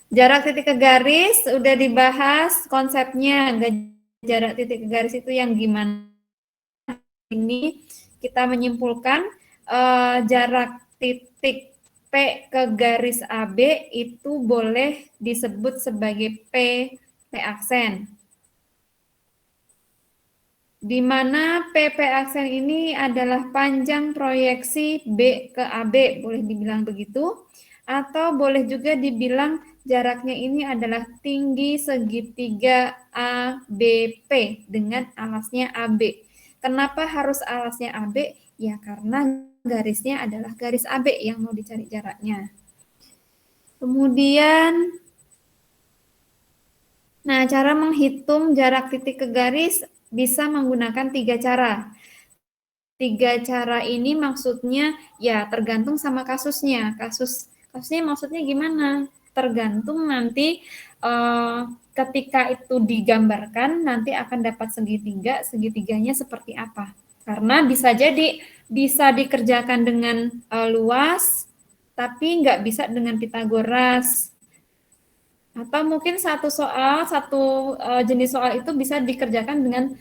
Jarak titik ke garis udah dibahas konsepnya. Jarak titik ke garis itu yang gimana? Ini kita menyimpulkan jarak titik P ke garis AB itu boleh disebut sebagai P aksen. Di mana PP aksen ini adalah panjang proyeksi B ke AB, boleh dibilang begitu. Atau boleh juga dibilang jaraknya ini adalah tinggi segitiga ABP dengan alasnya AB. Kenapa harus alasnya AB? Ya karena garisnya adalah garis AB yang mau dicari jaraknya. Kemudian, nah cara menghitung jarak titik ke garis bisa menggunakan 3 cara. 3 cara ini maksudnya ya tergantung sama kasusnya. Kasusnya maksudnya gimana? Tergantung nanti ketika itu digambarkan nanti akan dapat segitiga, segitiganya seperti apa. Karena bisa jadi bisa dikerjakan dengan luas, tapi nggak bisa dengan Pitagoras. Atau mungkin satu jenis soal itu bisa dikerjakan dengan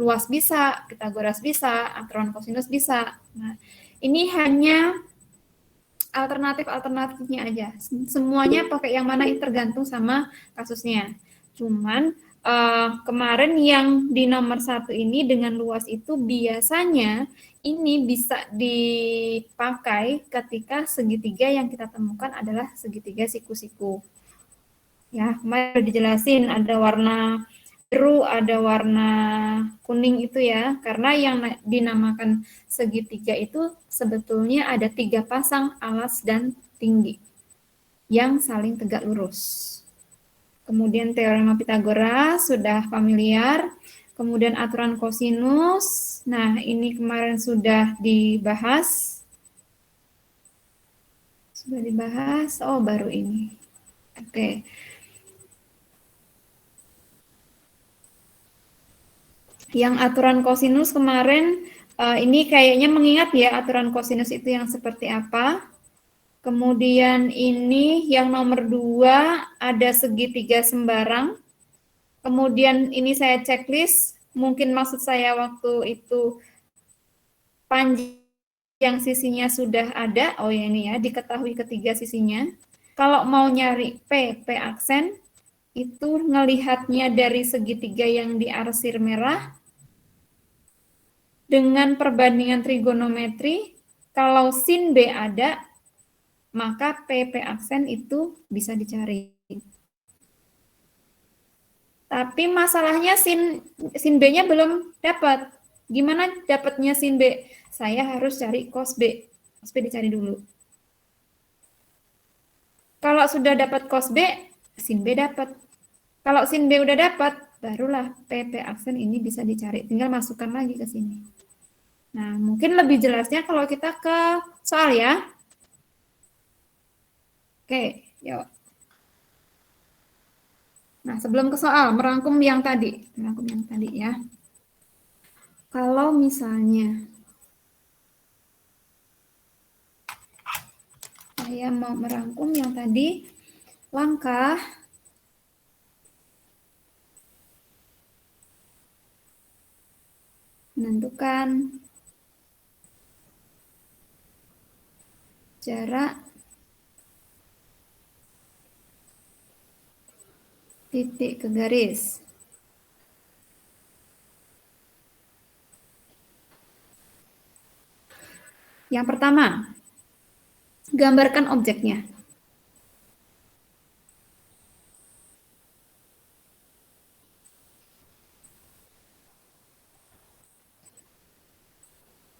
luas bisa, Pitagoras bisa, aturan kosinus bisa. Nah, ini hanya alternatifnya aja. Semuanya pakai yang mana itu tergantung sama kasusnya. Cuman kemarin yang di nomor 1 ini dengan luas itu biasanya ini bisa dipakai ketika segitiga yang kita temukan adalah segitiga siku-siku. Ya, kemarin udah dijelasin ada warna biru, ada warna kuning itu ya, karena yang dinamakan segitiga itu sebetulnya ada 3 pasang alas dan tinggi yang saling tegak lurus. Kemudian teorema Pitagoras sudah familiar, kemudian aturan kosinus, nah ini kemarin sudah dibahas, oh baru ini. Oke. Yang aturan kosinus kemarin ini kayaknya mengingat ya aturan kosinus itu yang seperti apa. Kemudian ini yang nomor 2 ada segitiga sembarang. Kemudian ini saya checklist, mungkin maksud saya waktu itu panjang sisinya sudah ada. Oh ya ini ya, diketahui ketiga sisinya. Kalau mau nyari P aksen itu ngelihatnya dari segitiga yang diarsir merah dengan perbandingan trigonometri, kalau sin B ada, maka PP aksen itu bisa dicari. Tapi masalahnya sin B-nya belum dapat. Gimana dapatnya sin B? Saya harus cari cos B. Cos B dicari dulu. Kalau sudah dapat cos B, sin B dapat. Kalau sin B udah dapat, barulah PP aksen ini bisa dicari. Tinggal masukkan lagi ke sini. Nah, mungkin lebih jelasnya kalau kita ke soal ya. Oke, yuk. Nah, sebelum ke soal, merangkum yang tadi ya. Kalau misalnya saya mau merangkum yang tadi, langkah menentukan jarak titik ke garis. Yang pertama, gambarkan objeknya.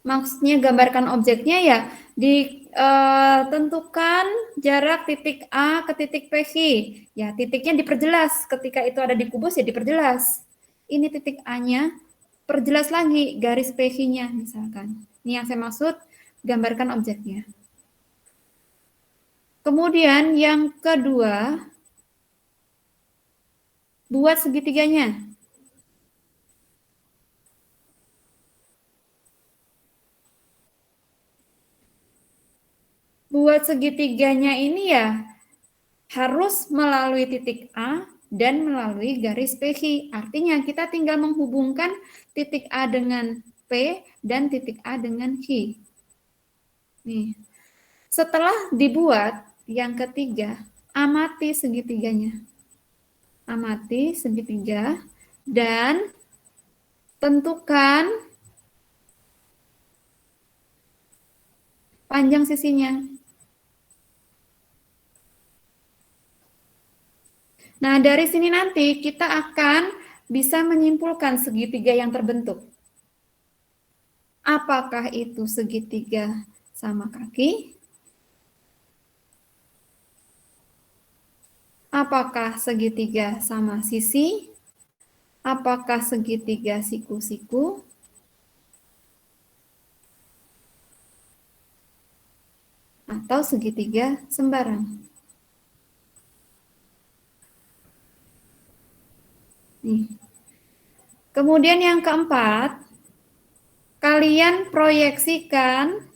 Maksudnya gambarkan objeknya ya ditentukan jarak titik A ke titik PQ. Ya, titiknya diperjelas. Ketika itu ada di kubus ya diperjelas. Ini titik A-nya, perjelas lagi garis PQ-nya misalkan. Ini yang saya maksud, gambarkan objeknya. Kemudian yang kedua, buat segitiganya. Buat segitiganya ini ya harus melalui titik A dan melalui garis PQ. Artinya kita tinggal menghubungkan titik A dengan P dan titik A dengan Q. Nih. Setelah dibuat yang ketiga, amati segitiganya. Amati segitiga dan tentukan panjang sisinya. Nah, dari sini nanti kita akan bisa menyimpulkan segitiga yang terbentuk. Apakah itu segitiga sama kaki? Apakah segitiga sama sisi? Apakah segitiga siku-siku? Atau segitiga sembarang? Nih. Kemudian yang keempat, kalian proyeksikan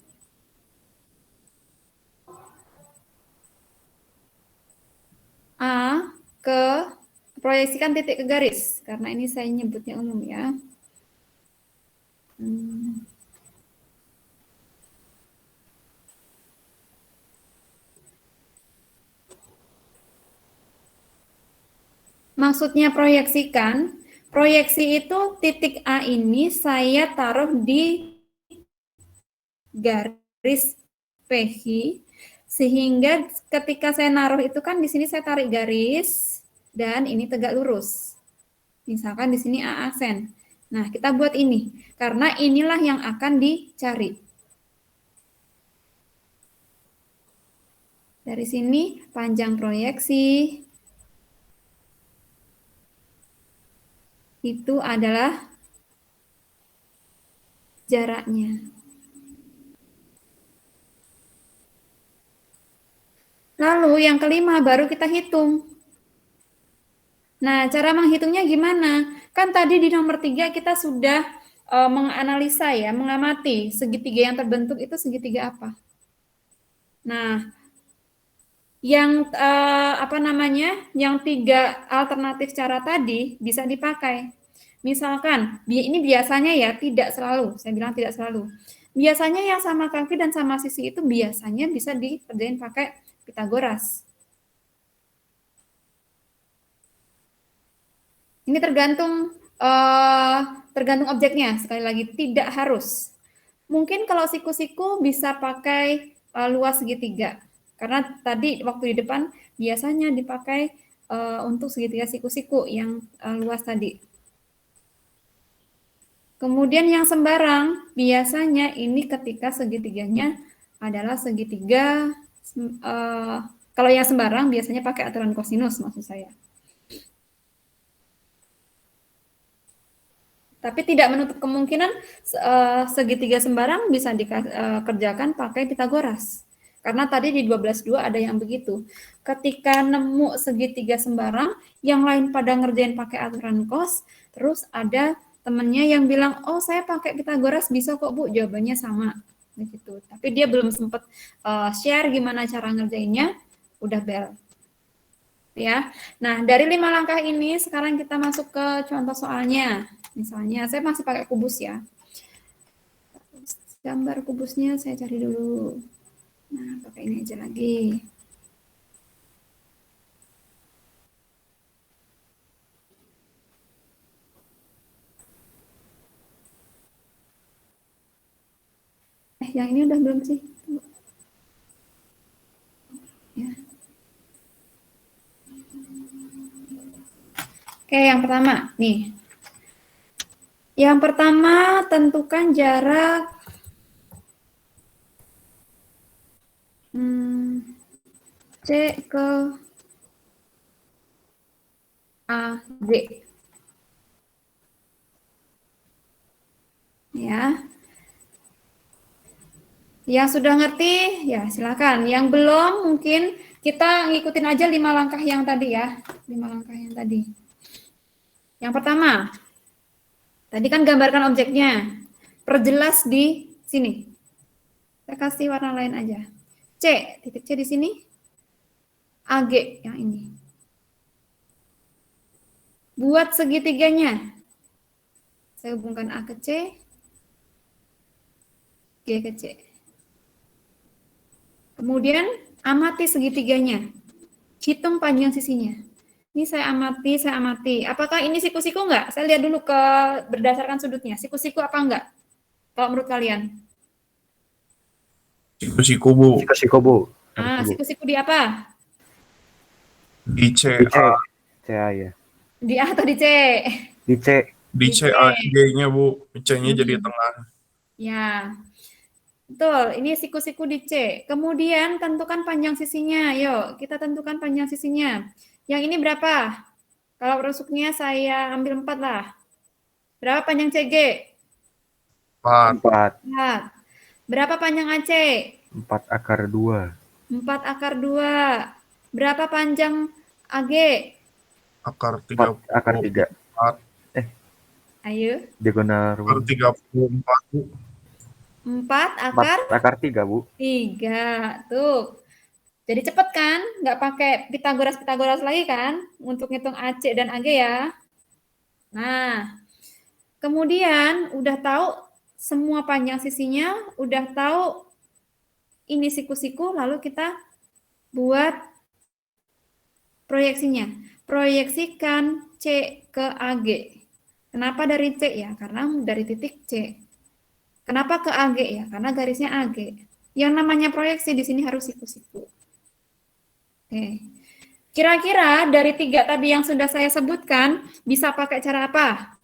A ke proyeksikan titik ke garis, karena ini saya nyebutnya umum ya. Maksudnya proyeksikan, proyeksi itu titik A ini saya taruh di garis PQ, sehingga ketika saya naruh itu kan di sini saya tarik garis dan ini tegak lurus. Misalkan di sini A aksen. Nah, kita buat ini karena inilah yang akan dicari. Dari sini panjang proyeksi itu adalah jaraknya. Lalu yang kelima baru kita hitung. Nah, cara menghitungnya gimana? Kan tadi di nomor 3 kita sudah menganalisa ya, mengamati segitiga yang terbentuk itu segitiga apa. Nah, yang apa namanya? Yang 3 alternatif cara tadi bisa dipakai. Misalkan, ini biasanya ya, tidak selalu, saya bilang tidak selalu. Biasanya yang sama kaki dan sama sisi itu biasanya bisa dikerjain pakai Pitagoras. Ini tergantung objeknya, sekali lagi tidak harus. Mungkin kalau siku-siku bisa pakai luas segitiga, karena tadi waktu di depan biasanya dipakai untuk segitiga siku-siku yang luas tadi. Kemudian yang sembarang, biasanya ini ketika segitiganya adalah segitiga, kalau yang sembarang biasanya pakai aturan kosinus maksud saya. Tapi tidak menutup kemungkinan segitiga sembarang bisa dikerjakan pakai Pitagoras. Karena tadi di 12.2 ada yang begitu. Ketika nemu segitiga sembarang, yang lain pada ngerjain pakai aturan cos, terus ada temennya yang bilang, oh saya pakai Pitagoras bisa kok Bu, jawabannya sama. Begitu. Tapi dia belum sempat share gimana cara ngerjainnya, udah bel. Ya. Nah, dari 5 langkah ini sekarang kita masuk ke contoh soalnya. Misalnya saya masih pakai kubus ya. Gambar kubusnya saya cari dulu. Nah, pakai ini aja lagi. Yang ini udah belum sih? Ya. Oke, yang pertama nih. Yang pertama tentukan jarak C ke AG. Ya. Yang sudah ngerti, ya silakan. Yang belum, mungkin kita ngikutin aja 5 langkah yang tadi ya. 5 langkah yang tadi. Yang pertama, tadi kan gambarkan objeknya. Perjelas di sini. Saya kasih warna lain aja. C, titik C di sini. AG yang ini. Buat segitiganya. Saya hubungkan A ke C, G ke C. Kemudian amati segitiganya. Hitung panjang sisinya. Ini saya amati. Apakah ini siku-siku enggak? Saya lihat dulu ke berdasarkan sudutnya. Siku-siku apa enggak? Kalau menurut kalian? Siku-siku, Bu. Siku-siku, Bu. Siku-siku di apa? Di C. Di C. CA ya. Di A atau di C? Di C. Di C, A, G-nya, Bu. C-nya jadi tengah. Ya. Betul, ini siku-siku di C. Kemudian tentukan panjang sisinya. Yuk, kita tentukan panjang sisinya. Yang ini berapa? Kalau rusuknya saya ambil 4 lah. Berapa panjang CG? 4. Berapa panjang AC? 4/2. 4/2. Berapa panjang AG? Akar 30. 4/3. Ayo. Diagonal Akar 34, Bu. 4/3, Bu. 3. Tuh. Jadi cepet kan? Nggak pakai Pitagoras lagi kan? Untuk ngitung AC dan AG ya. Nah, kemudian udah tahu semua panjang sisinya, udah tahu ini siku-siku, lalu kita buat proyeksinya. Proyeksikan C ke AG. Kenapa dari C ya? Karena dari titik C. Kenapa ke AG ya? Karena garisnya AG. Yang namanya proyeksi di sini harus siku-siku. Oke. Kira-kira dari 3 tadi yang sudah saya sebutkan, bisa pakai cara apa?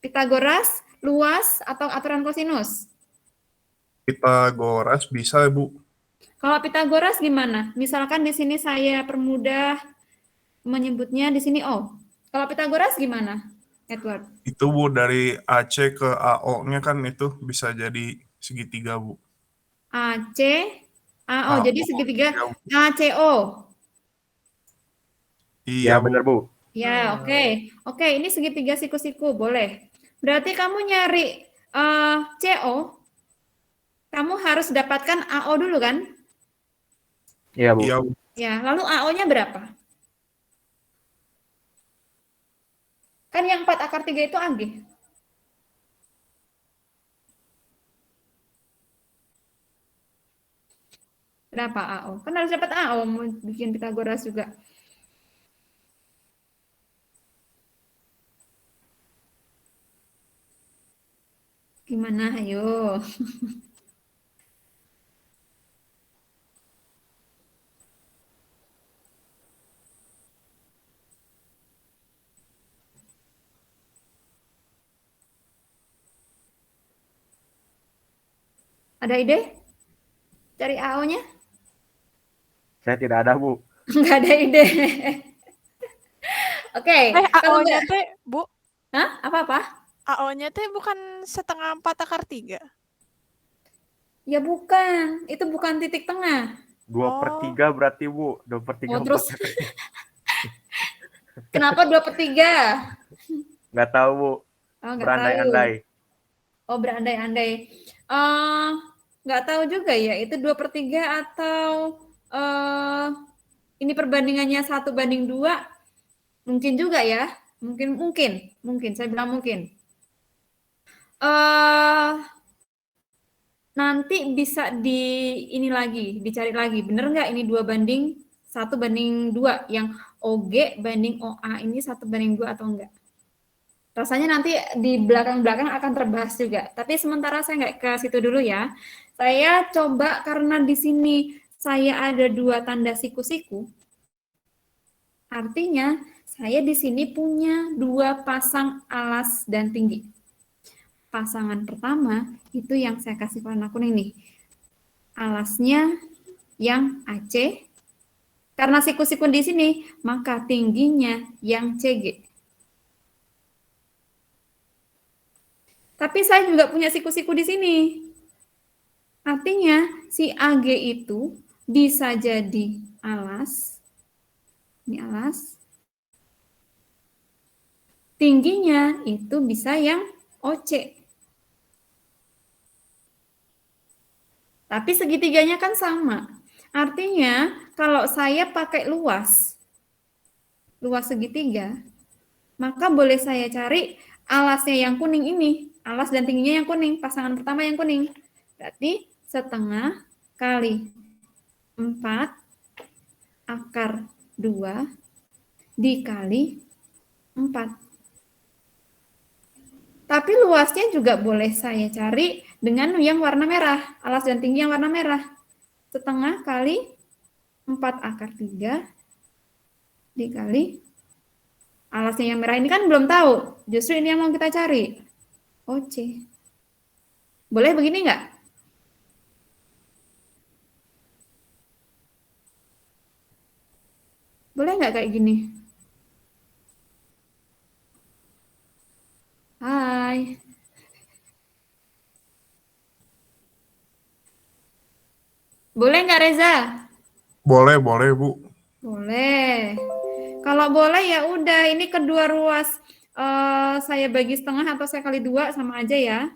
Pitagoras, luas, atau aturan kosinus? Pitagoras bisa, Bu. Kalau Pitagoras gimana? Misalkan di sini saya permudah menyebutnya di sini O. Kalau Pitagoras gimana, Edward? Itu, Bu, dari AC ke AO-nya kan itu bisa jadi segitiga, Bu. AC, AO, jadi segitiga ACO. Iya, ya, benar, Bu. Ya, oke. Oke, ini segitiga siku-siku, boleh. Berarti kamu nyari CO, kamu harus dapatkan AO dulu kan? Iya, Bu. Iya, Bu. Ya, lalu AO-nya berapa? Kan yang 4/3 itu AG. Berapa AO? Kan harus dapat AO, mau bikin Pitagoras juga. Gimana, ayo. Ada ide? Cari AO-nya? Saya tidak ada, Bu. Nggak ada ide. Oke. AO-nya teh, Bu? Hah? Apa-apa? AO-nya teh bukan 1/4/3? Ya bukan. Itu bukan titik tengah. 2/3 berarti, Bu. 2/3. Oh, terus kenapa 2/3? Nggak tahu, Bu. Oh, nggak Berandai-andai. tahu. Oh, berandai-andai. Nggak tahu juga ya, itu 2/3 atau ini perbandingannya 1/2? Mungkin juga ya. Mungkin. Saya bilang mungkin. Nanti bisa dicari lagi. Bener nggak ini 1/2 yang OG banding OA ini 1/2 atau enggak? Rasanya nanti di belakang-belakang akan terbahas juga. Tapi sementara saya nggak ke situ dulu ya. Saya coba karena di sini saya ada 2 tanda siku-siku. Artinya saya di sini punya 2 pasang alas dan tinggi. Pasangan pertama itu yang saya kasih warna kuning nih. Alasnya yang AC. Karena siku-siku di sini, maka tingginya yang CG. Tapi saya juga punya siku-siku di sini. Artinya si AG itu bisa jadi alas. Ini alas. Tingginya itu bisa yang OC. Tapi segitiganya kan sama. Artinya kalau saya pakai luas segitiga, maka boleh saya cari alasnya yang kuning ini. Alas dan tingginya yang kuning, pasangan pertama yang kuning. Berarti setengah kali 4 akar 2 dikali 4. Tapi luasnya juga boleh saya cari dengan yang warna merah, alas dan tinggi yang warna merah. Setengah kali 4 akar 3 dikali alasnya yang merah ini kan belum tahu. Justru ini yang mau kita cari. OC. Boleh begini nggak? Boleh nggak kayak gini? Hai. Boleh nggak Reza? Boleh, Bu. Boleh. Kalau boleh ya udah, ini kedua ruas saya bagi setengah atau saya kali 2 sama aja ya.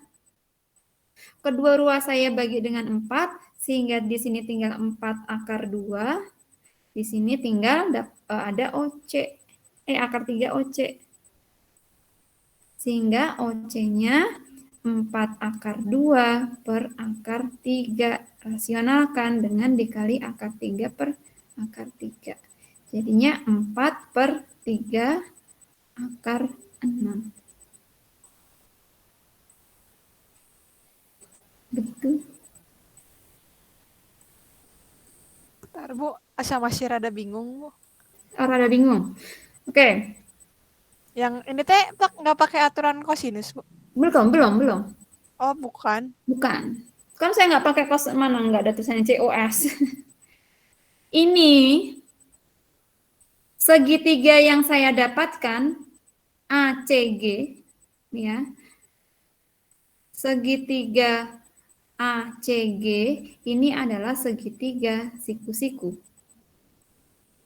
Kedua ruas saya bagi dengan 4, sehingga di sini tinggal 4 akar 2. Di sini tinggal ada OC. Akar 3 OC. Sehingga OC-nya 4 akar 2 per akar 3. Rasionalkan dengan dikali akar 3 per akar 3. Jadinya 4 per 3 akar 6. Betul. Bentar, Bu. Asa masih rada bingung, Bu. Rada bingung. Oke. Yang ini teh nggak pakai aturan kosinus, Bu. Belum. Oh, bukan. Bukan. Kan saya nggak pakai cos, mana nggak ada tulisannya COS. Ini segitiga yang saya dapatkan ACG, ya. Segitiga ACG ini adalah segitiga siku-siku.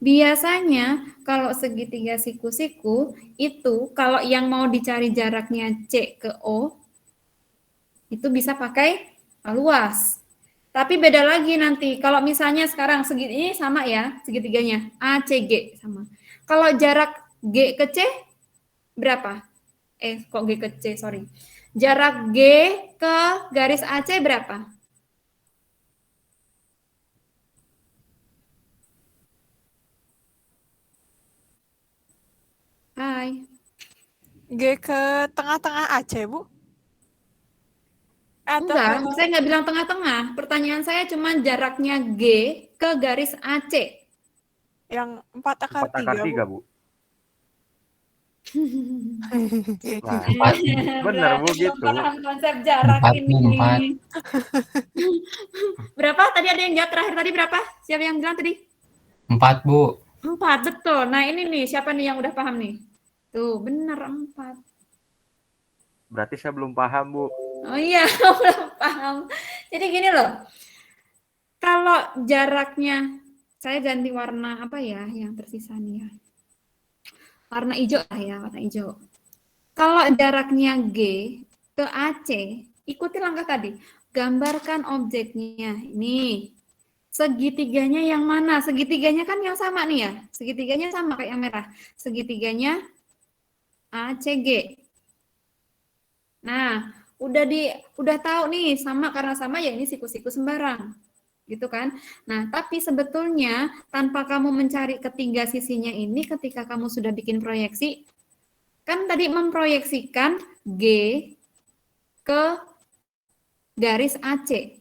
Biasanya kalau segitiga siku-siku itu kalau yang mau dicari jaraknya C ke O itu bisa pakai luas. Tapi beda lagi nanti kalau misalnya sekarang ini sama ya segitiganya ACG sama. Kalau jarak G ke C berapa? Kok G ke C, sorry. Jarak G ke garis AC berapa? Hai. G ke tengah-tengah Aceh, Bu. Atau Enggak, ke saya nggak bilang tengah-tengah. Pertanyaan saya cuma jaraknya G ke garis AC. yang 4 akar 4 akar 3, 3, Bu. Bu. Nah, bener, Bu, Belum gitu. paham konsep jarak 4, ini. 4. Berapa? Tadi ada yang jawab terakhir tadi berapa? Siapa yang bilang tadi? 4, Bu. 4, betul. Nah ini nih, siapa nih yang udah paham nih? Tuh, benar 4. Berarti saya belum paham, Bu. Oh iya, belum paham. Jadi gini loh, kalau jaraknya, saya ganti warna apa ya yang tersisa nih ya. Warna hijau lah ya, warna hijau. Kalau jaraknya G ke AC, ikuti langkah tadi. Gambarkan objeknya. Ini segitiganya yang mana? Segitiganya kan yang sama nih ya. Segitiganya sama kayak yang merah. Segitiganya ACG. Nah, udah tahu nih sama karena sama ya ini siku-siku sembarang. Gitu kan? Nah, tapi sebetulnya tanpa kamu mencari ketiga sisinya ini ketika kamu sudah bikin proyeksi, kan tadi memproyeksikan G ke garis AC.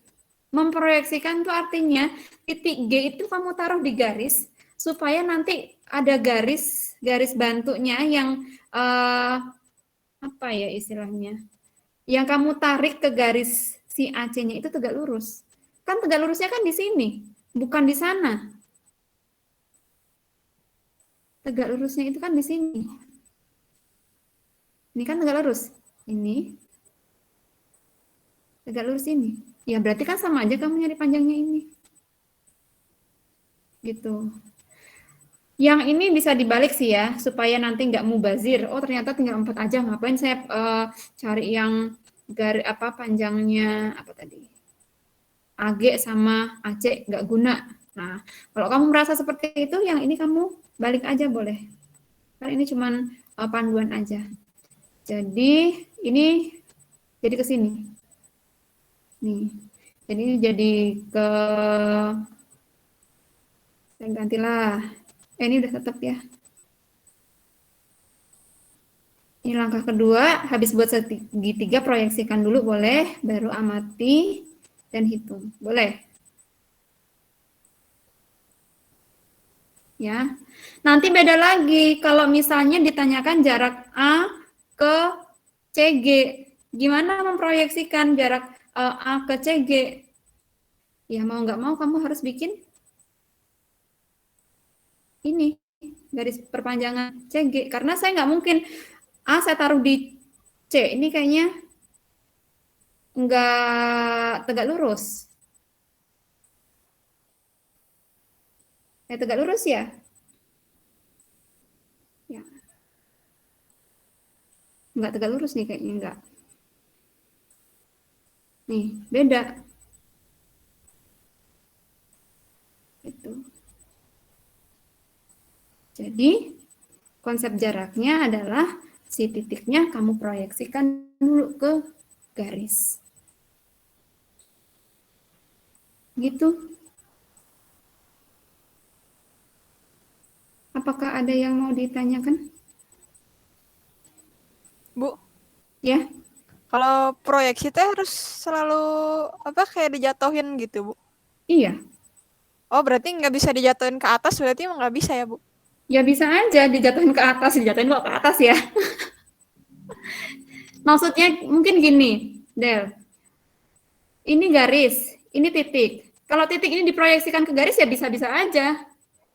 Memproyeksikan itu artinya titik G itu kamu taruh di garis supaya nanti ada garis bantunya yang apa ya istilahnya? Yang kamu tarik ke garis si AC-nya itu tegak lurus. Kan tegak lurusnya kan di sini, bukan di sana. Tegak lurusnya itu kan di sini. Ini kan tegak lurus. Ini tegak lurus ini. Ya berarti kan sama aja kamu nyari panjangnya ini. Gitu. Yang ini bisa dibalik sih ya, supaya nanti nggak mubazir. Oh ternyata tinggal 4 aja, ngapain saya cari yang panjangnya apa tadi? AG sama AC nggak guna. Nah, kalau kamu merasa seperti itu, yang ini kamu balik aja boleh. Kan ini cuman panduan aja. Jadi ini jadi ke sini. Nih. Jadi ini jadi ke saya gantilah. Ini udah tetap ya. Ini langkah kedua, habis buat segitiga proyeksikan dulu boleh, baru amati dan hitung. Boleh. Ya. Nanti beda lagi kalau misalnya ditanyakan jarak A ke CG. Gimana memproyeksikan jarak A ke CG? Ya mau nggak mau kamu harus bikin ini garis perpanjangan CG. Karena saya nggak mungkin A saya taruh di C. Ini kayaknya nggak tegak lurus. Tegak lurus ya? Ya. Nggak tegak lurus nih kayaknya, nggak. Nih, beda. Itu. Jadi, konsep jaraknya adalah si titiknya kamu proyeksikan dulu ke garis. Gitu. Apakah ada yang mau ditanyakan? Bu, Ya, kalau proyeksi teh harus selalu apa kayak dijatuhin gitu, Bu? iya. Oh, berarti nggak bisa dijatuhin ke atas, berarti emang nggak bisa ya, Bu? Ya bisa aja dijatuhin ke atas, dijatuhin kok ke atas ya. Maksudnya mungkin gini, Del. Ini garis, ini titik. Kalau titik ini diproyeksikan ke garis ya bisa-bisa aja.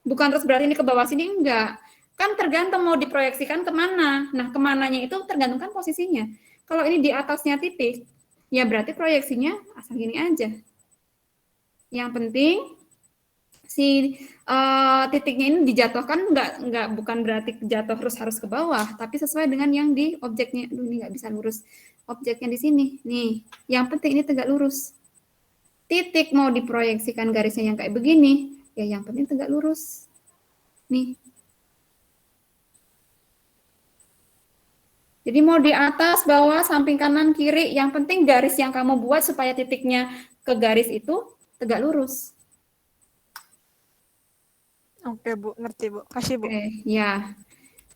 Bukan terus berarti ini ke bawah sini, enggak. Kan tergantung mau diproyeksikan kemana. Nah, kemananya itu tergantung kan posisinya. Kalau ini di atasnya titik, ya berarti proyeksinya asal gini aja. Yang penting si titiknya ini dijatuhkan enggak bukan berarti jatuh terus harus ke bawah, tapi sesuai dengan yang di objeknya. Aduh, ini nggak bisa lurus. Objeknya di sini. Nih, yang penting ini tegak lurus. Titik mau diproyeksikan garisnya yang kayak begini, ya yang penting tegak lurus. Nih. Jadi mau di atas, bawah, samping kanan, kiri, yang penting garis yang kamu buat supaya titiknya ke garis itu tegak lurus. Oke, Bu, ngerti, Bu. Kasih, Bu. Oke, ya.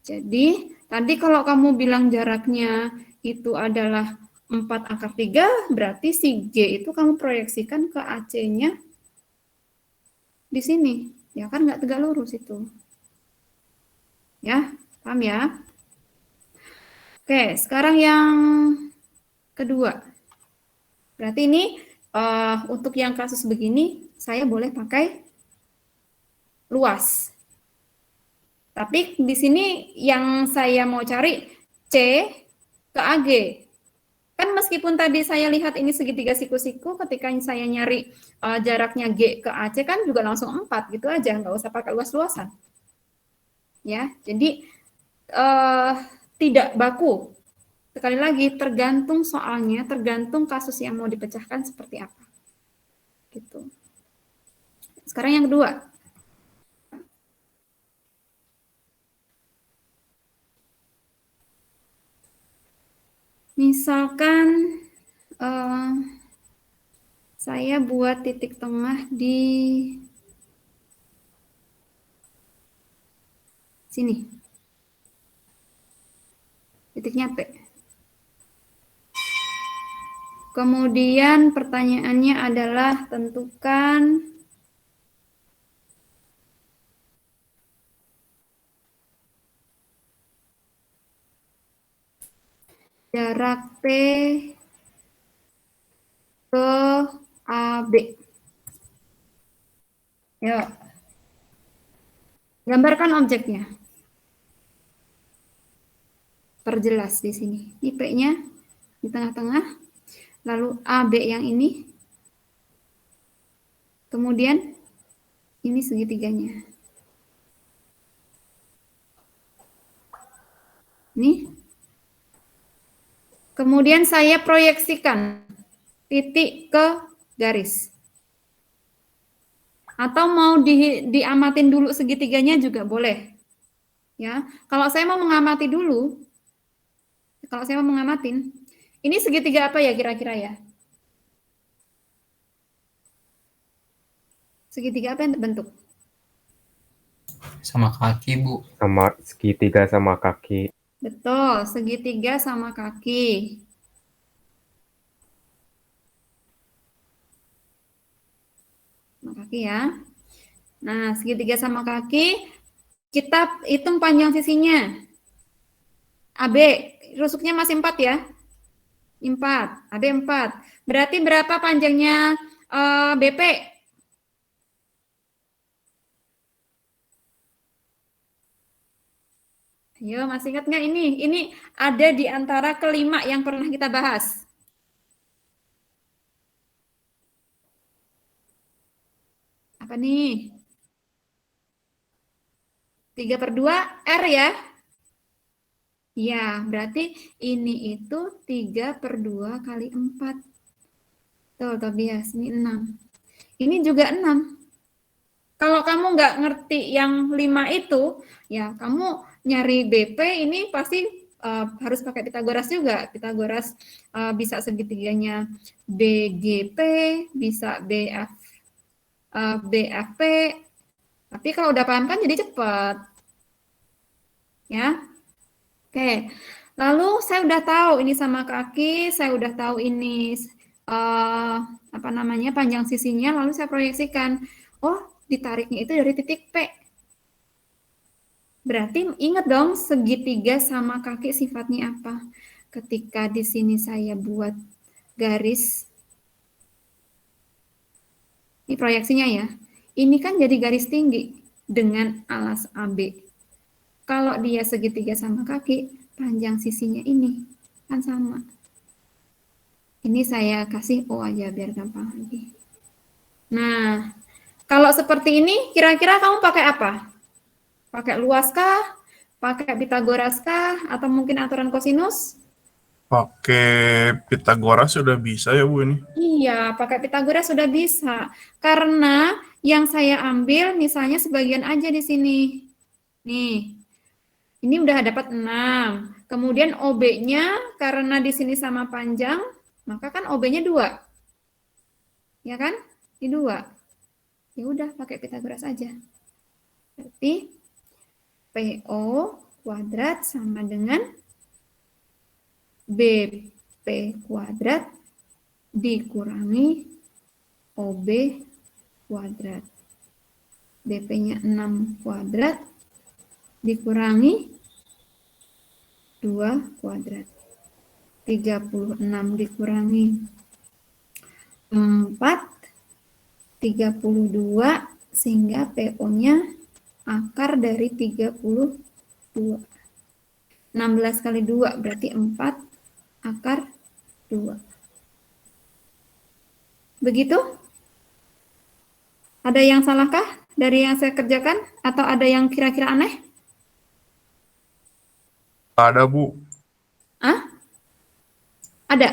Jadi, tadi kalau kamu bilang jaraknya itu adalah 4 × 3, berarti si G itu kamu proyeksikan ke AC-nya di sini. Ya kan nggak tegak lurus itu. Ya, paham ya? Oke, sekarang yang kedua. Berarti ini untuk yang kasus begini, saya boleh pakai luas. Tapi di sini yang saya mau cari C ke AG. Kan meskipun tadi saya lihat ini segitiga siku-siku, ketika saya nyari jaraknya G ke AC kan juga langsung 4 gitu aja, nggak usah pakai luas-luasan. Ya, jadi tidak baku. Sekali lagi, tergantung soalnya, tergantung kasus yang mau dipecahkan seperti apa. Gitu. Sekarang yang kedua. Misalkan saya buat titik tengah di sini. Titiknya P. Kemudian pertanyaannya adalah tentukan jarak P ke AB. Yuk. Gambarkan objeknya. Perjelas di sini. Ini P-nya di tengah-tengah. Lalu AB yang ini. Kemudian ini segitiganya. Nih. Kemudian saya proyeksikan titik ke garis. Atau mau diamatin dulu segitiganya juga boleh. Ya, kalau saya mau mengamati dulu, kalau saya mau mengamatin, ini segitiga apa ya kira-kira ya? Segitiga apa yang terbentuk? Sama kaki, Bu. Sama segitiga sama kaki. Betul, segitiga sama kaki. Sama kaki ya. Nah, segitiga sama kaki, kita hitung panjang sisinya. AB, rusuknya masih 4 ya? 4, AB 4. Berarti berapa panjangnya BP? Ayo, masih ingat nggak ini? Ini ada di antara kelima yang pernah kita bahas. Apa nih? 3/2 R ya? Ya, berarti ini itu 3/2 kali 4. Tuh, Tobias, ini 6. Ini juga 6. Kalau kamu nggak ngerti yang 5 itu, ya kamu nyari BP ini pasti harus pakai Pitagoras juga. Pitagoras bisa segitiganya BGP, bisa BFP. Tapi kalau udah paham kan jadi cepat. Ya. Oke. Lalu saya udah tahu ini sama kaki, saya udah tahu ini apa namanya panjang sisinya, lalu saya proyeksikan. Oh, ditariknya itu dari titik P. Berarti ingat dong segitiga sama kaki sifatnya apa? Ketika di sini saya buat garis, ini proyeksinya ya. Ini kan jadi garis tinggi dengan alas AB. Kalau dia segitiga sama kaki, panjang sisinya ini kan sama. Ini saya kasih O aja biar gampang lagi. Nah, kalau seperti ini, kira-kira kamu pakai apa? Pakai luas kah? Pakai Pitagoras kah? Atau mungkin aturan kosinus? Pakai Pitagoras sudah bisa ya Bu ini? Iya, pakai Pitagoras sudah bisa. Karena yang saya ambil misalnya sebagian aja di sini. Nih, ini udah dapat 6. Kemudian OB-nya karena di sini sama panjang, maka kan OB-nya 2. Ya kan? Ini 2. Ya udah pakai Pitagoras aja. Berarti PO kuadrat sama dengan BP kuadrat dikurangi OB kuadrat. BP-nya 6 kuadrat dikurangi 2 kuadrat. 36 dikurangi 4, 32, sehingga PO-nya akar dari 32. 16 kali 2 berarti 4 akar 2. Begitu? Ada yang salahkah dari yang saya kerjakan? Atau ada yang kira-kira aneh? Nggak ada Bu. Hah? Ada?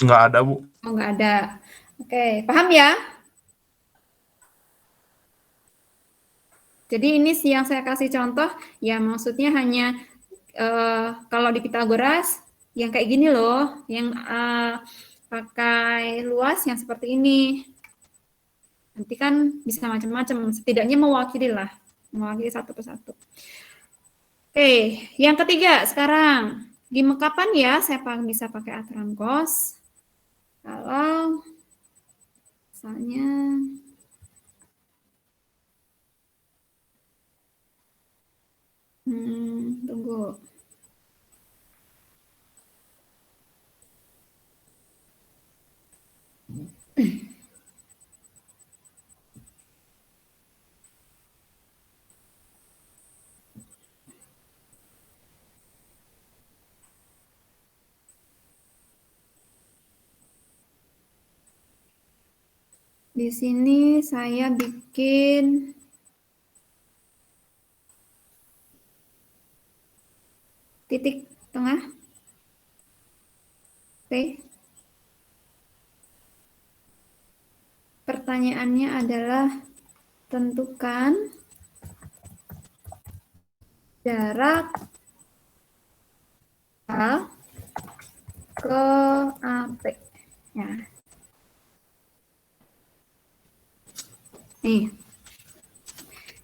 Nggak ada Bu. Oh, nggak ada. Oke, paham ya? Jadi ini sih yang saya kasih contoh, ya maksudnya hanya kalau di Pitagoras yang kayak gini loh, yang pakai luas yang seperti ini. Nanti kan bisa macam-macam, setidaknya mewakili satu persatu. Oke, yang ketiga sekarang, kapan ya saya bisa pakai aturan cos? Kalau misalnya tunggu. Di sini saya bikin titik tengah P. Pertanyaannya adalah tentukan jarak A ke AP. Ya. Nih.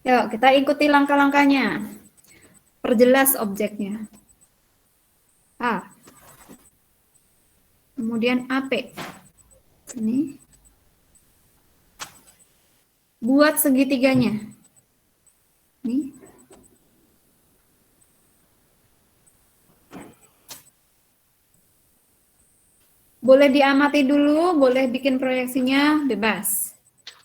Yuk, kita ikuti langkah-langkahnya. Perjelas objeknya. A. Kemudian AP. Ini. Buat segitiganya. Nih. Boleh diamati dulu, boleh bikin proyeksinya, bebas.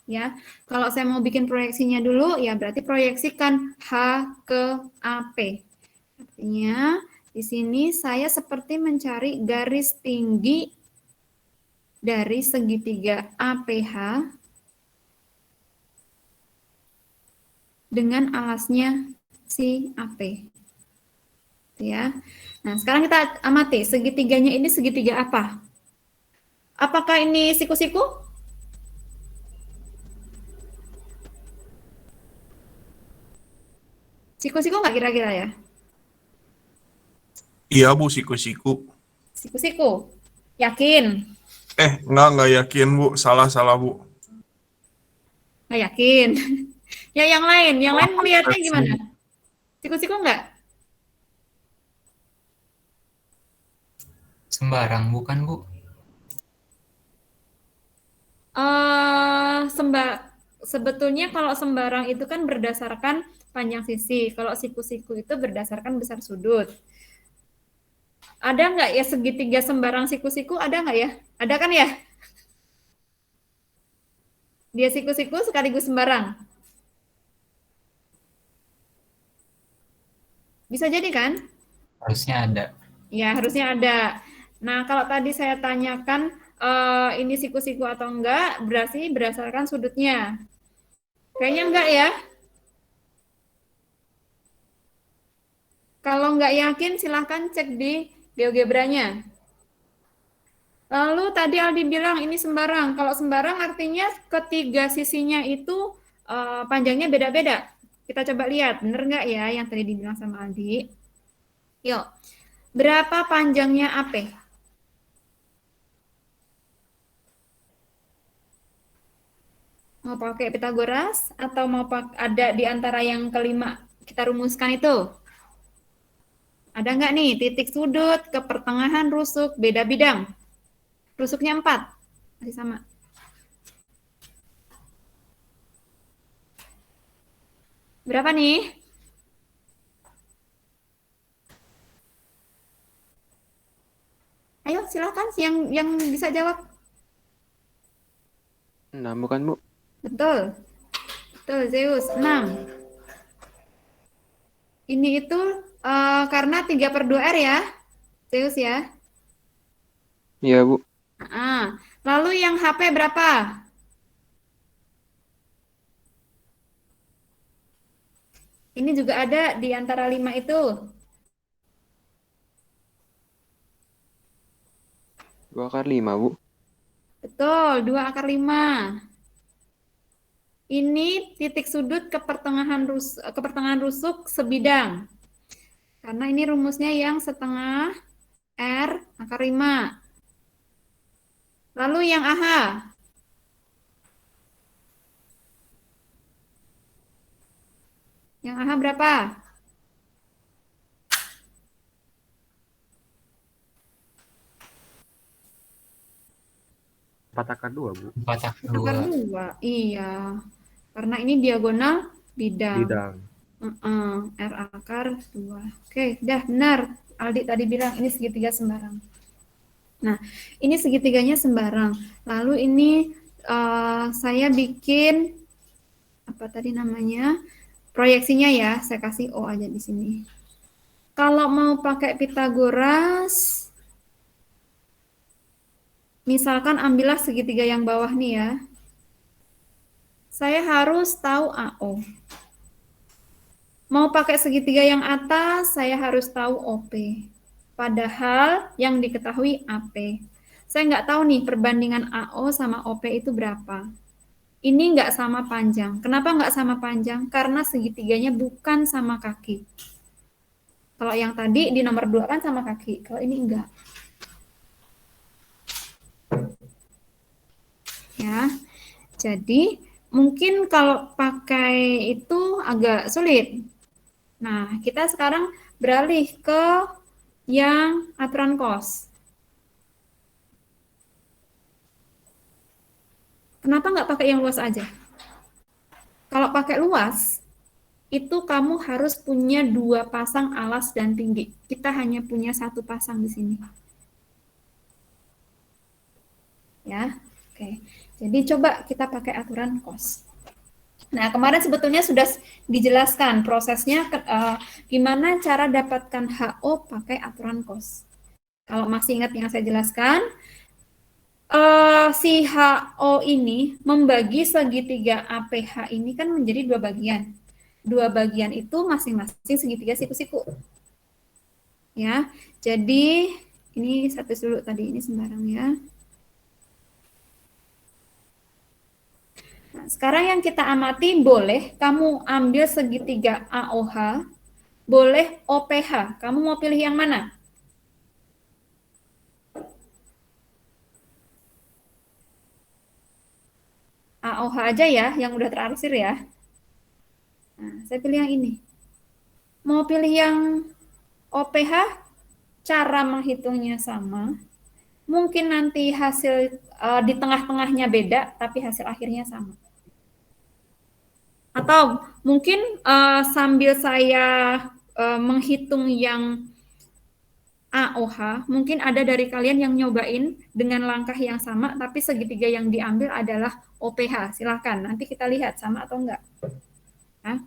Ya, kalau saya mau bikin proyeksinya dulu, ya berarti proyeksikan H ke AP. Artinya, di sini saya seperti mencari garis tinggi dari segitiga APH dengan alasnya si AP. Ya. Nah, sekarang kita amati segitiganya ini segitiga apa? Apakah ini siku-siku? Siku-siku nggak kira-kira ya? Iya Bu, siku-siku. Siku-siku. Yakin? Nggak yakin Bu, salah Bu. Nggak yakin. Ya yang lain melihatnya gimana? Siku-siku nggak? Sembarang bukan, Bu? Sebetulnya kalau sembarang itu kan berdasarkan panjang sisi. Kalau siku-siku itu berdasarkan besar sudut. Ada nggak ya segitiga sembarang siku-siku? Ada nggak ya? Ada kan ya? Dia siku-siku sekaligus sembarang. Bisa jadi kan? Harusnya ada. Ya, harusnya ada. Nah, kalau tadi saya tanyakan ini siku-siku atau enggak, berarti berdasarkan sudutnya. Kayaknya enggak ya. Kalau enggak yakin, silahkan cek di GeoGebra-nya. Lalu tadi Aldi bilang ini sembarang. Kalau sembarang artinya ketiga sisinya itu panjangnya beda-beda. Kita coba lihat, bener nggak ya yang tadi dibilang sama Aldi? Yuk, berapa panjangnya AP? Mau pakai Pitagoras atau mau ada di antara yang kelima kita rumuskan itu? Ada nggak nih titik sudut ke pertengahan rusuk beda bidang? Rusuknya 4, masih sama. Berapa nih? Ayo silakan yang bisa jawab. 6 bukan Bu? Betul. Betul, Zeus. 6. Ini itu karena 3/2R ya, Zeus ya. Iya Bu. Lalu yang HP berapa? Ini juga ada di antara 5 itu. 2/5 Bu. Betul, 2/5. Ini titik sudut ke pertengahan rusuk sebidang. Karena ini rumusnya yang setengah R akar 5. Lalu yang AH. Yang AH berapa? Empat akar 2, Bu. 4 akar Akar 2. 2. Iya. Karena ini diagonal bidang. Bidang. R akar 2. Oke, dah benar. Aldi tadi bilang ini segitiga sembarang. Nah, ini segitiganya sembarang. Lalu ini saya bikin apa tadi namanya? Proyeksinya ya, saya kasih O aja di sini. Kalau mau pakai Pitagoras, misalkan ambillah segitiga yang bawah nih ya. Saya harus tahu AO. Mau pakai segitiga yang atas, saya harus tahu OP. Padahal yang diketahui AP. Saya nggak tahu nih perbandingan AO sama OP itu berapa. ini nggak sama panjang. Kenapa nggak sama panjang? Karena segitiganya bukan sama kaki. Kalau yang tadi di nomor 2 kan sama kaki, kalau ini enggak. Ya, jadi mungkin kalau pakai itu agak sulit. Nah, kita sekarang beralih ke yang aturan kos. Kenapa nggak pakai yang luas aja? Kalau pakai luas, itu kamu harus punya 2 pasang alas dan tinggi. Kita hanya punya 1 pasang di sini. Ya, oke. Jadi coba kita pakai aturan kos. Nah, kemarin sebetulnya sudah dijelaskan prosesnya gimana cara dapatkan HO pakai aturan kos. Kalau masih ingat yang saya jelaskan, si HO ini membagi segitiga APH ini kan menjadi 2 bagian. 2 bagian itu masing-masing segitiga siku-siku. Ya, jadi ini satu dulu tadi, ini sembarang ya. Nah, sekarang yang kita amati, boleh kamu ambil segitiga AOH, boleh OPH. Kamu mau pilih yang mana? AOH aja ya, yang udah terarsir ya. Nah, saya pilih yang ini. Mau pilih yang OPH, cara menghitungnya sama. Mungkin nanti hasil di tengah-tengahnya beda, tapi hasil akhirnya sama. Atau mungkin sambil saya menghitung yang AOH, mungkin ada dari kalian yang nyobain dengan langkah yang sama, tapi segitiga yang diambil adalah OPH. Silahkan, nanti kita lihat sama atau enggak. Nah,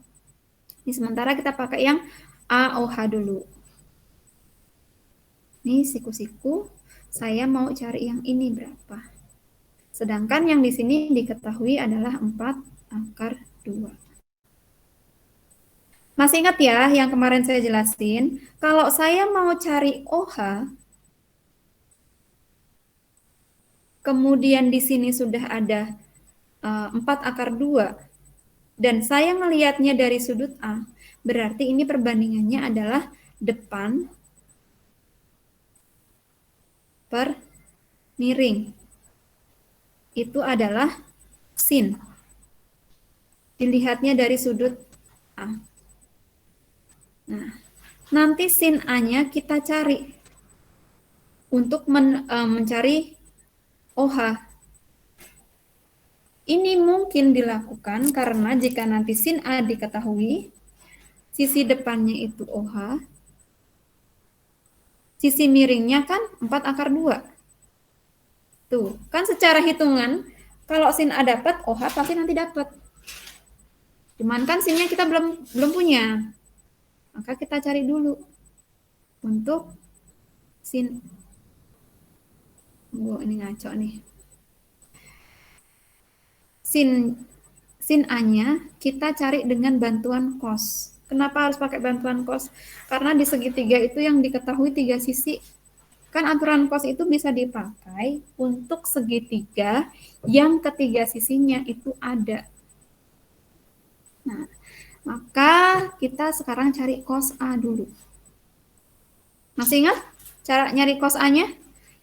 ini sementara kita pakai yang AOH dulu. Ini siku-siku, saya mau cari yang ini berapa. Sedangkan yang di sini diketahui adalah 4 akar 2. Masih ingat ya yang kemarin saya jelasin? Kalau saya mau cari OH, kemudian di sini sudah ada 4 akar 2, dan saya melihatnya dari sudut A, berarti ini perbandingannya adalah depan per miring. Itu adalah sin. Dilihatnya dari sudut A. Nah, nanti sin A-nya kita cari untuk mencari OH. Ini mungkin dilakukan karena jika nanti sin A diketahui, sisi depannya itu OH, sisi miringnya kan 4 akar 2. Tuh, kan secara hitungan, kalau sin A dapat, OH pasti nanti dapat. Cuman kan sinnya kita belum punya. Maka kita cari dulu untuk sin. Ini ngaco nih. Sin A-nya kita cari dengan bantuan cos. Kenapa harus pakai bantuan cos? Karena di segitiga itu yang diketahui 3 sisi. Kan aturan cos itu bisa dipakai untuk segitiga yang ketiga sisinya itu ada. Nah, maka kita sekarang cari cos A dulu. Masih ingat cara nyari cos A-nya?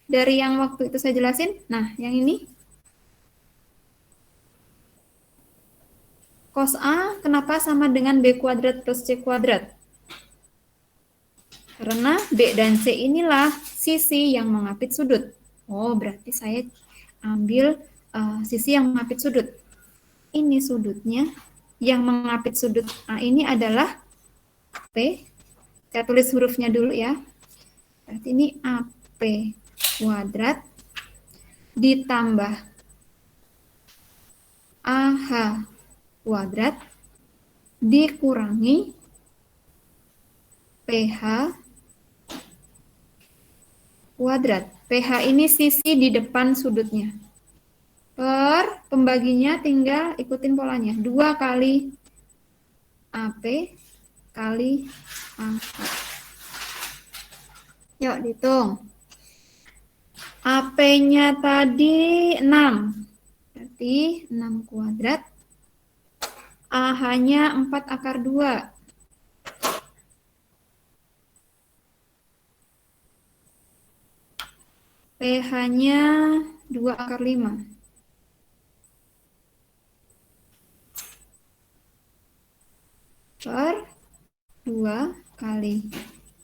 Dari yang waktu itu saya jelasin? Nah, yang ini. Cos A kenapa sama dengan B kuadrat plus C kuadrat? Karena B dan C inilah sisi yang mengapit sudut. Oh, berarti saya ambil sisi yang mengapit sudut. Ini sudutnya. Yang mengapit sudut A ini adalah P. Saya tulis hurufnya dulu ya. Berarti ini AP kuadrat ditambah AH kuadrat dikurangi PH kuadrat. PH ini sisi di depan sudutnya. Per pembaginya tinggal ikutin polanya. 2 kali AP kali AH. Yuk dihitung. AP-nya tadi 6. Berarti 6 kuadrat. AH-nya 4 akar 2. PH-nya 2 akar 5. Per 2 kali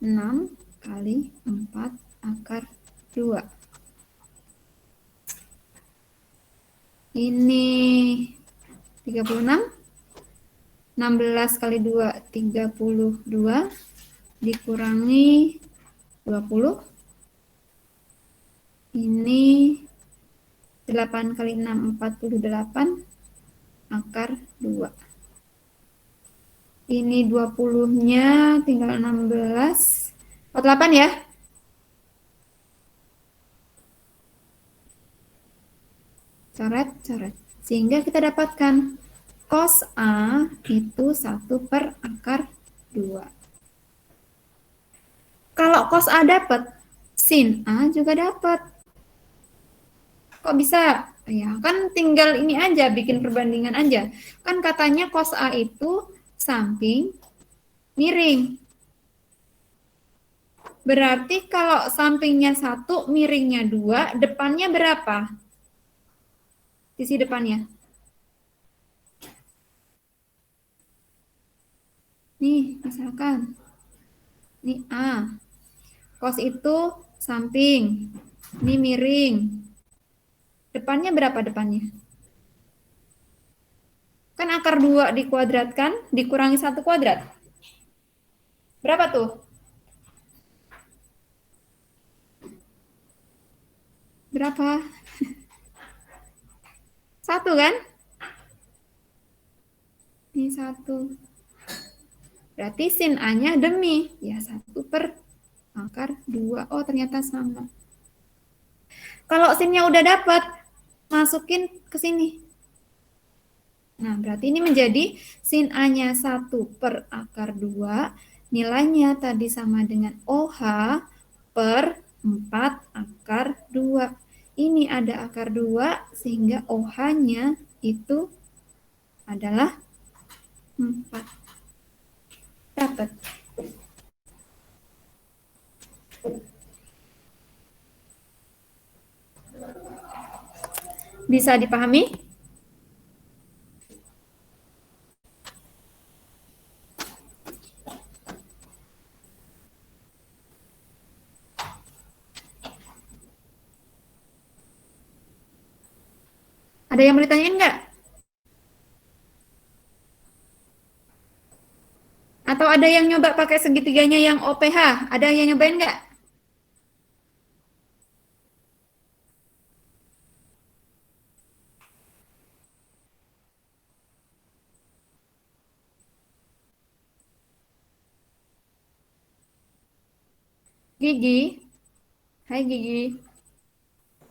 6 kali 4 akar 2. Ini 36. 16 kali 2, 32. Dikurangi 20. Ini 8 kali 6, 48. Akar 2. Ini 20-nya tinggal 16. 48 ya? Coret. Sehingga kita dapatkan cos A itu 1 per akar 2. Kalau cos A dapat, sin A juga dapat. Kok bisa? Ya, kan tinggal ini aja, bikin perbandingan aja. Kan katanya cos A itu samping miring. Berarti kalau sampingnya 1, miringnya 2, depannya berapa? Sisi depannya. Nih, misalkan. Ini A. Cos itu samping. Ini miring. Depannya berapa depannya? Kan akar 2 dikuadratkan, dikurangi 1 kuadrat. Berapa tuh? Berapa? 1 kan? Ini 1. Berarti sin A-nya demi. Ya, 1 per akar 2. Oh, ternyata sama. Kalau sinnya udah dapat, masukin ke sini. Nah, berarti ini menjadi sin A-nya 1 per akar 2. Nilainya tadi sama dengan OH per 4 akar 2. Ini ada akar 2, sehingga OH-nya itu adalah 4. Dapat. Bisa dipahami? Ada yang mau ditanyain nggak? Atau ada yang nyoba pakai segitiganya yang OPH? Ada yang nyobain nggak? Gigi? Hai Gigi.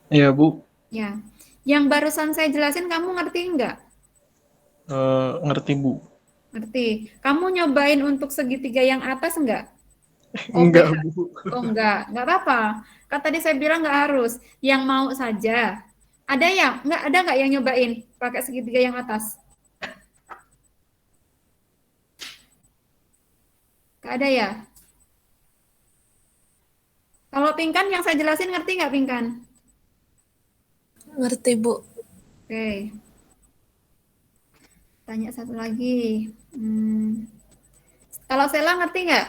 Iya, Bu. Ya. Yang barusan saya jelasin kamu ngerti nggak? Ngerti, Bu. Ngerti. Kamu nyobain untuk segitiga yang atas nggak? Enggak, OPH? Bu. Oh nggak apa-apa. Kan tadi saya bilang nggak harus. Yang mau saja. Ada nggak yang nyobain pakai segitiga yang atas? Nggak ada ya? Kalau Pingkan yang saya jelasin ngerti nggak Pingkan? Ngerti, Bu. Oke. Tanya satu lagi. Kalau Sela ngerti nggak?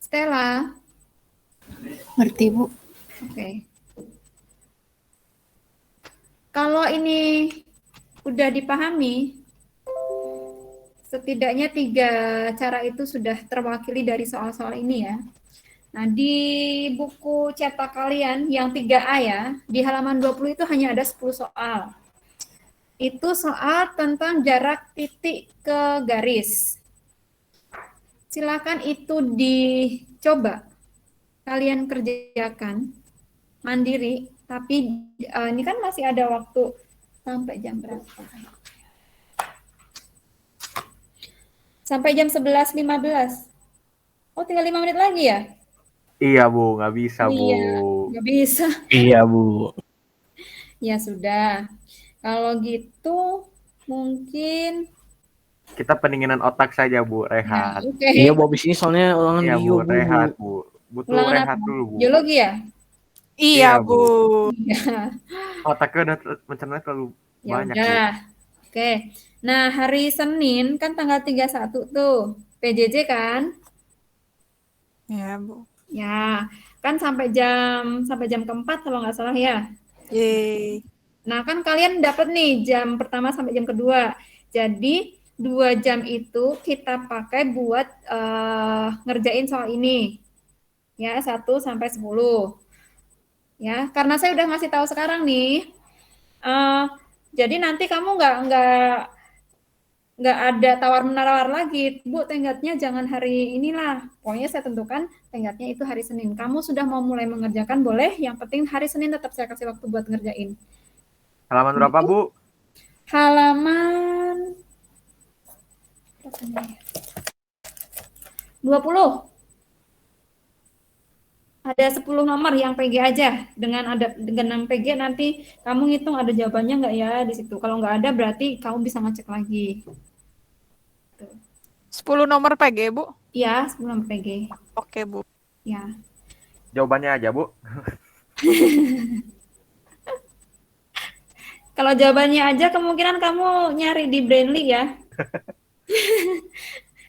Stella? Ngerti, Bu. Oke. Kalau ini udah dipahami, setidaknya 3 cara itu sudah terwakili dari soal-soal ini ya. Nah, di buku cetak kalian yang 3A ya, di halaman 20 itu hanya ada 10 soal. Itu soal tentang jarak titik ke garis. Silakan itu dicoba kalian kerjakan mandiri, tapi ini kan masih ada waktu sampai jam berapa? Sampai jam 11.15. Oh, tinggal 5 menit lagi ya? Iya, Bu. Nggak bisa, Bu. Iya. Nggak bisa. Iya, Bu. Ya sudah. Kalau gitu mungkin Kita pendinginan otak saja, Bu. ya, Rehat. oke. Iya, Bu, abis ini soalnya ulangan Iya, bio, Bu. Bu. Rehat, Bu. Butuh Ulangan rehat apa? dulu, Bu. Biologi ya? Iya, Iya, Bu. Bu. Iya. Otaknya udah mencernanya terlalu Ya banyak, Bu. udah. Oke. Nah, hari Senin kan tanggal 31 tuh. PJJ kan? Iya, Bu. Ya, kan sampai jam keempat kalau nggak salah ya. Yeay. Nah, kan kalian dapat nih jam pertama sampai jam kedua. Jadi 2 jam itu kita pakai buat ngerjain soal ini. Ya, 1 sampai 10. Ya, karena saya udah ngasih tahu sekarang nih. Jadi nanti kamu nggak ada tawar-menawar lagi. Bu, tenggatnya jangan hari inilah. Pokoknya saya tentukan tenggatnya itu hari Senin. Kamu sudah mau mulai mengerjakan, boleh. Yang penting hari Senin tetap saya kasih waktu buat ngerjain. Halaman berapa, Bu? Halaman 20. Ada 10 nomor yang PG aja. Dengan PG nanti kamu ngitung ada jawabannya nggak ya di situ. Kalau nggak ada berarti kamu bisa ngecek lagi. 10 nomor PG, Bu. Iya, 10 nomor PG. Oke, Bu. Ya. Jawabannya aja, Bu. Kalau jawabannya aja kemungkinan kamu nyari di Brainly ya.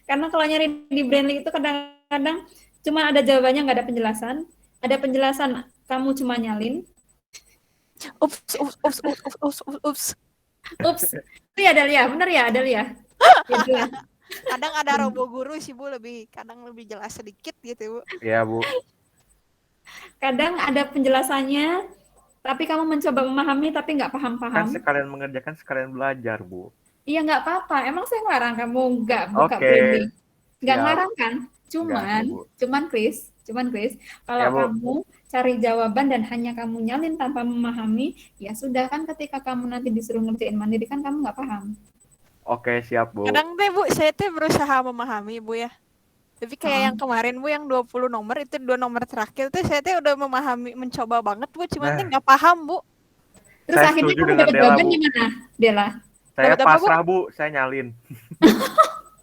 Karena kalau nyari di Brainly itu kadang-kadang cuma ada jawabannya, nggak ada penjelasan. Ada penjelasan, kamu cuma nyalin. Ups. Ups, itu ya Dalia, bener ya Dalia? Ya, Kadang ada robo guru sih, Bu, kadang lebih jelas sedikit gitu, Bu. Iya, Bu. kadang ada penjelasannya, tapi kamu mencoba memahami tapi nggak Kan paham-paham. sekalian mengerjakan, sekalian belajar, Bu. Iya nggak apa-apa, emang saya ngelarang kamu nggak buka Oke. Brainly. Nggak Siap. ngelarang kan? Cuman Chris, kalau Ya, Bu. kamu cari jawaban dan hanya kamu nyalin tanpa memahami, ya sudah kan ketika kamu nanti disuruh ngerjain mandiri kan kamu nggak paham. Oke, siap, Bu. Kadang deh, Bu, saya tuh berusaha memahami, Bu, ya. Tapi kayak yang kemarin, Bu, yang 20 nomor, itu 2 nomor terakhir tuh saya tuh udah memahami, mencoba banget, Bu, cuman tuh nggak paham, Bu. Terus Saya akhirnya setuju kamu dengan dapat Dela, jawaban Bu. gimana, Dela? Saya Dapat apa, Bu? pasrah, Bu. Saya nyalin.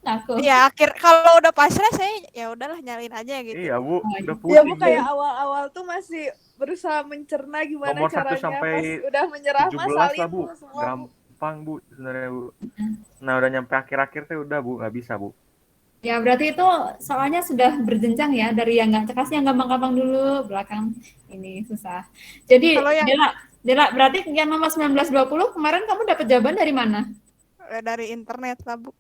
Aku. Ya, kalau udah pasrah saya ya udahlah nyalin aja gitu. Iya, Bu. Udah pusing. Ya Bu, kayak awal-awal tuh masih berusaha mencerna gimana Nomor 1 caranya. sampai Pas udah menyerah mas 17 salin lah, Bu. tuh semua. Bu. Gampang, Bu, sebenarnya, Bu. Nah, udah nyampe akhir-akhir tuh udah, Bu. Nggak bisa, Bu. Ya berarti itu soalnya sudah berjenjang ya, dari yang nggak cekas yang gampang-gampang dulu, belakang ini susah. Jadi Kalau yang- Dela, berarti yang nomor 19-20 kemarin kamu dapat jawaban dari mana? Dari internet lah, Bu.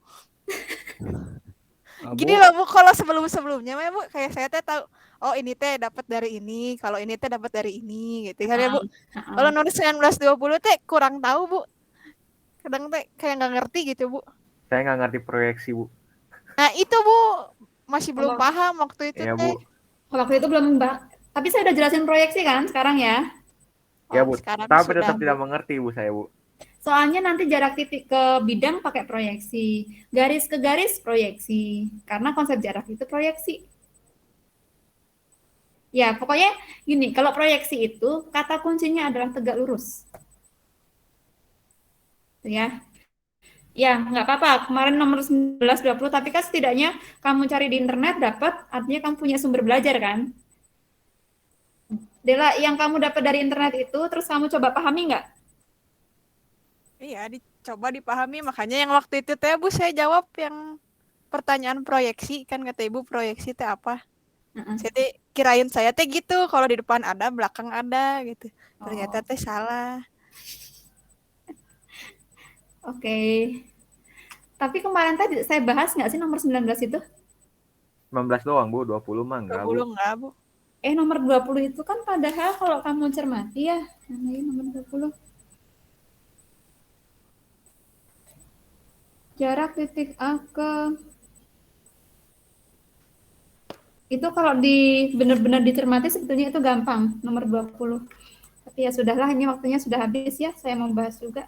Bu, Gini loh, Bu, kalau sebelum-sebelumnya mah, Bu, kayak saya teh tahu, oh ini teh dapat dari ini, kalau ini teh dapat dari ini gitu kan ya, Bu. Kalau nulis 19-20 teh kurang tahu, Bu. Kadang teh kayak nggak ngerti gitu, Bu. Saya nggak ngerti proyeksi, Bu. Nah, itu, Bu, masih belum paham waktu itu Iya, teh. Bu. Waktu itu belum, Mbak. Tapi saya udah jelasin proyeksi kan sekarang ya. Ya, Oh, Bu. sekarang Tapi sudah, tetap Bu. tidak mengerti, Bu, saya, Bu. Soalnya nanti jarak titik ke bidang pakai proyeksi, garis ke garis proyeksi, karena konsep jarak itu proyeksi. Ya, pokoknya gini, kalau proyeksi itu kata kuncinya adalah tegak lurus. Ya. Ya, nggak apa-apa. Kemarin nomor 19-20, tapi kan setidaknya kamu cari di internet dapat, artinya kamu punya sumber belajar kan? Dela, yang kamu dapat dari internet itu, terus kamu coba pahami nggak? Iya, dicoba dipahami, makanya yang waktu itu teh, Bu, saya jawab yang pertanyaan proyeksi, kan kata Ibu proyeksi teh apa? Saya teh kirain saya teh gitu, kalau di depan ada, belakang ada gitu. Ternyata teh salah. Oke. Tapi kemarin tadi saya bahas nggak sih nomor 19 itu? 19 doang, Bu. 20 mah enggak, Bu. 20 enggak, Bu. Nomor 20 itu kan padahal kalau kamu cermati ya, namanya nomor 20. Jarak titik A ke... Itu kalau benar-benar dicermati sebetulnya itu gampang, nomor 20. Tapi ya sudahlah, ini waktunya sudah habis ya, saya mau bahas juga.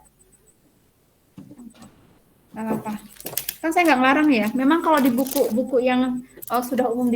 Nggak apa-apa. Kan saya nggak ngelarang ya, memang kalau di buku-buku yang sudah umum